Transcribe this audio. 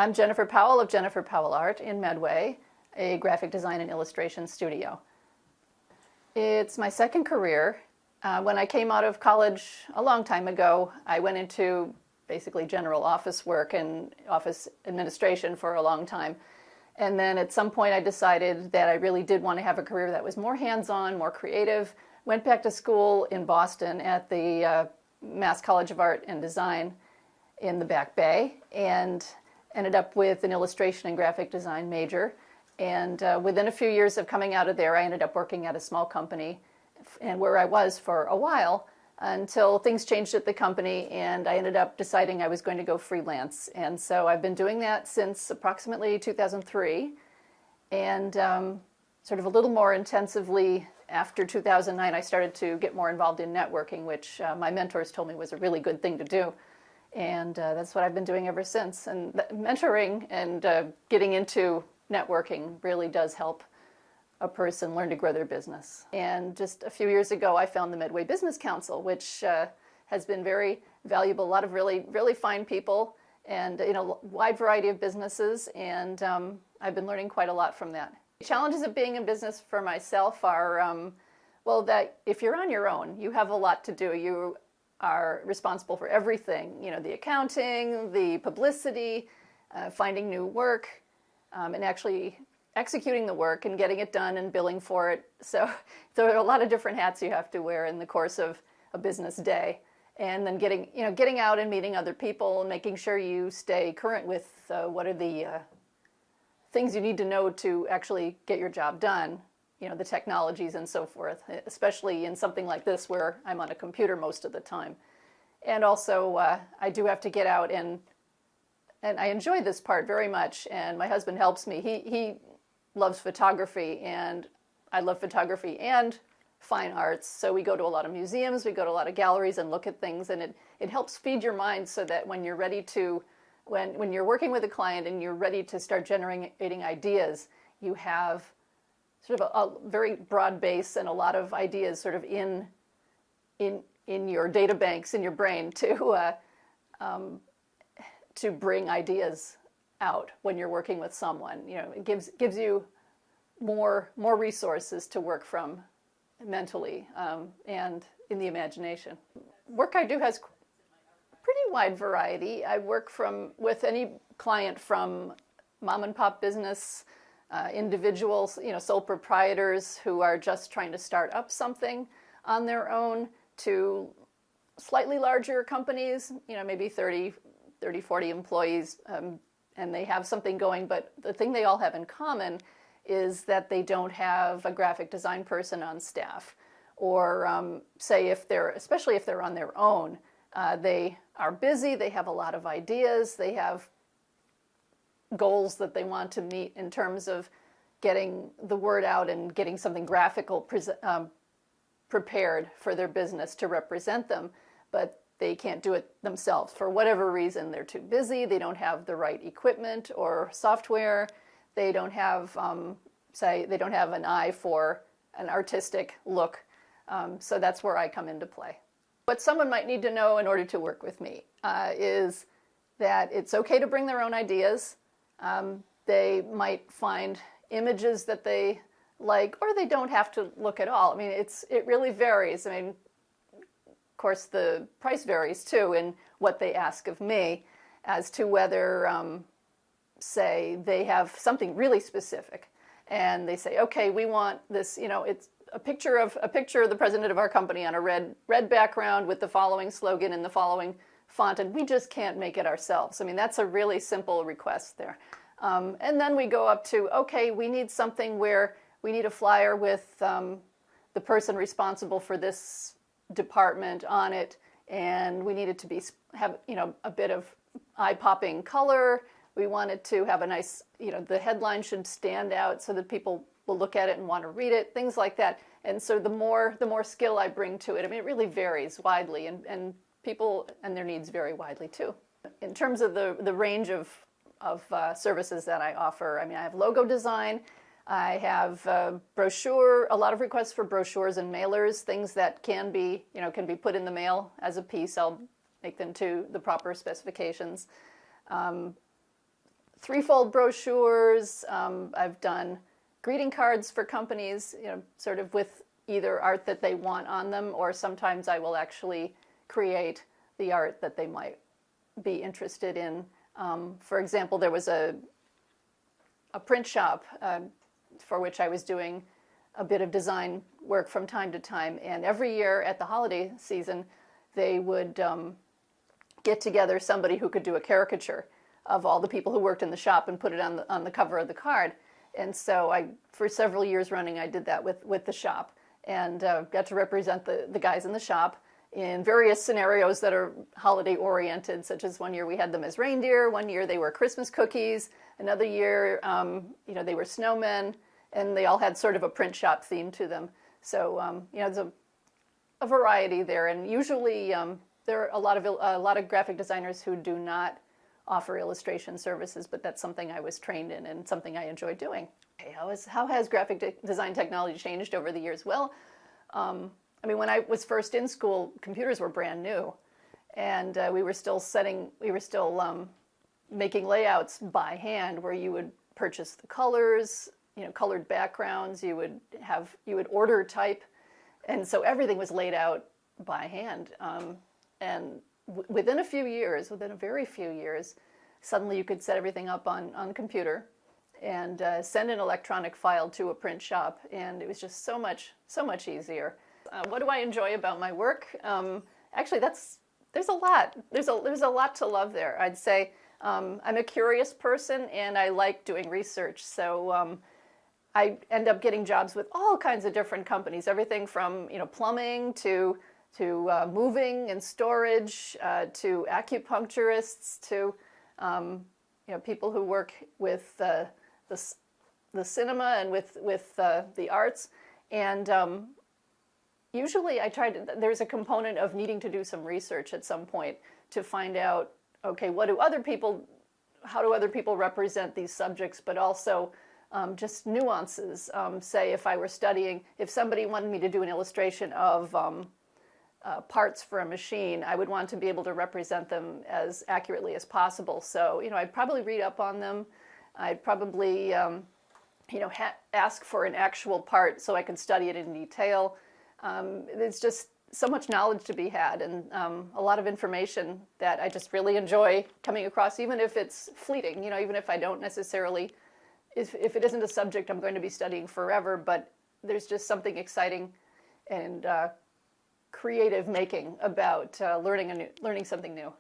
I'm Jennifer Powell of Jennifer Powell Art in Medway, a graphic design and illustration studio. It's my second career. When I came out of college a long time ago, I went into basically general office work and office administration for a long time. And then at some point I decided that I really did want to have a career that was more hands-on, more creative. Went back to school in Boston at the Mass College of Art and Design in the Back Bay, and ended up with an illustration and graphic design major. And within a few years of coming out of there, I ended up working at a small company, and where I was for a while until things changed at the company, and I ended up deciding I was going to go freelance. And so I've been doing that since approximately 2003, and sort of a little more intensively after 2009, I started to get more involved in networking, which my mentors told me was a really good thing to do. And that's what I've been doing ever since. And mentoring and getting into networking really does help a person learn to grow their business. And just a few years ago, I found the Medway Business Council, which has been very valuable. A lot of really, really fine people, and wide variety of businesses. And I've been learning quite a lot from that. The challenges of being in business for myself are, well, that if you're on your own, you have a lot to do. You are responsible for everything, the accounting, the publicity, finding new work, and actually executing the work and getting it done and billing for it. So there are a lot of different hats you have to wear in the course of a business day. And then getting out and meeting other people and making sure you stay current with what are the things you need to know to actually get your job done, the technologies and so forth, especially in something like this where I'm on a computer most of the time. And also I do have to get out, and I enjoy this part very much, and my husband helps me. He loves photography, and I love photography and fine arts, so we go to a lot of museums, we go to a lot of galleries and look at things, and it helps feed your mind so that when you're ready to, when you're working with a client and you're ready to start generating ideas, you have sort of a very broad base and a lot of ideas sort of in your data banks in your brain to bring ideas out when you're working with someone. It gives you more resources to work from mentally and in the imagination. Work I do has pretty wide variety. I work with any client from mom and pop business, individuals, sole proprietors who are just trying to start up something on their own, to slightly larger companies, maybe 30, 40 employees, and they have something going, but the thing they all have in common is that they don't have a graphic design person on staff. Or especially if they're on their own, they are busy, they have a lot of ideas, they have goals that they want to meet in terms of getting the word out and getting something graphical prepared for their business to represent them, but they can't do it themselves. For whatever reason, they're too busy, they don't have the right equipment or software, they don't have, they don't have an eye for an artistic look. So that's where I come into play. What someone might need to know in order to work with me is that it's okay to bring their own ideas. They might find images that they like, or they don't have to look at all. I mean, it really varies. I mean, of course, the price varies too in what they ask of me as to whether, say, they have something really specific, and they say, okay, we want this, it's a picture of the president of our company on a red background with the following slogan in the following font, and we just can't make it ourselves. I mean, that's a really simple request there. And then we go up to, okay, we need something where we need a flyer with the person responsible for this department on it, and we need it to have a bit of eye-popping color. We want it to have a nice, the headline should stand out so that people will look at it and want to read it, things like that. And so the more skill I bring to it, I mean, it really varies widely, and people and their needs vary widely too. In terms of the range of services that I offer, I mean, I have logo design, I have a lot of requests for brochures and mailers, things that can be put in the mail as a piece. I'll make them to the proper specifications. threefold brochures. I've done greeting cards for companies, sort of with either art that they want on them, or sometimes I will actually create the art that they might be interested in. For example, there was a print shop for which I was doing a bit of design work from time to time, and every year at the holiday season, they would get together somebody who could do a caricature of all the people who worked in the shop and put it on the cover of the card. And so for several years running, I did that with the shop, and got to represent the guys in the shop in various scenarios that are holiday oriented, such as one year we had them as reindeer, one year they were Christmas cookies, another year they were snowmen, and they all had sort of a print shop theme to them. So there's a variety there, and usually there are a lot of graphic designers who do not offer illustration services, but that's something I was trained in and something I enjoy doing. Okay, how has graphic design technology changed over the years? Well, when I was first in school, computers were brand new, and we were still making layouts by hand, where you would purchase the colors, colored backgrounds. You would order type, and so everything was laid out by hand. And within a very few years, suddenly you could set everything up on computer and send an electronic file to a print shop, and it was just so much easier. What do I enjoy about my work? Actually, there's a lot. There's a lot to love there. I'd say I'm a curious person, and I like doing research. So I end up getting jobs with all kinds of different companies, everything from plumbing to moving and storage, to acupuncturists, to people who work with the cinema and with the arts. And usually there's a component of needing to do some research at some point to find out, okay, how do other people represent these subjects, but also just nuances. Say if somebody wanted me to do an illustration of parts for a machine, I would want to be able to represent them as accurately as possible. So, I'd probably read up on them. I'd probably, ask for an actual part so I can study it in detail. There's just so much knowledge to be had, and a lot of information that I just really enjoy coming across, even if it's fleeting, even if I don't necessarily, if it isn't a subject I'm going to be studying forever, but there's just something exciting and creative making about learning something new.